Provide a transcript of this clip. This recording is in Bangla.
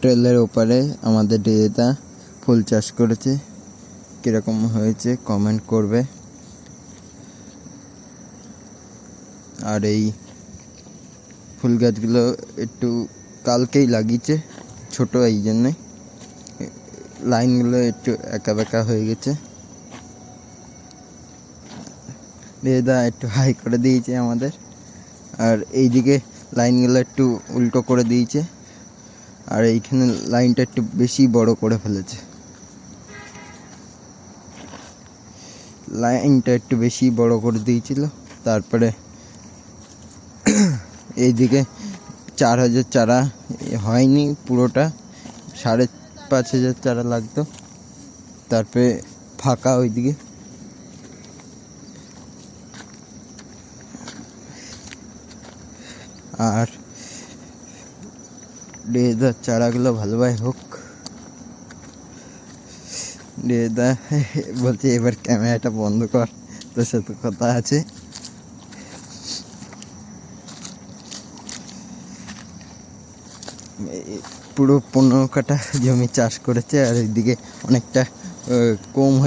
হোটেলের ওপারে আমাদের ডেদা ফুল চাষ করেছে। কীরকম হয়েছে কমেন্ট করবে। আর এই ফুল গাছগুলো একটু কালকেই লাগিয়েছে, ছোট, এই জন্যে লাইনগুলো একটু একা বেঁকা হয়ে গেছে। ডেদা একটু হাই করে দিয়েছে আমাদের, আর এইদিকে লাইনগুলো একটু উল্টো করে দিয়েছে, আর এইখানে লাইনটা একটু বেশি বড় করে ফেলেছে। লাইনটা একটু বেশি বড় করে দিয়েছিল। তারপরে এইদিকে 4000 চারা হয়নি, পুরোটা 5500 চারা লাগতো। তারপরে ফাঁকা ওইদিকে। আর ডেদার চারাগুলো ভালোভাবে হোক। ডেদা বলছে এবার ক্যামেরাটা বন্ধ কর, তোর সাথে কথা আছে। পুরো 15 কাঠা জমি চাষ করেছে, আর এইদিকে অনেকটা কম হয়ে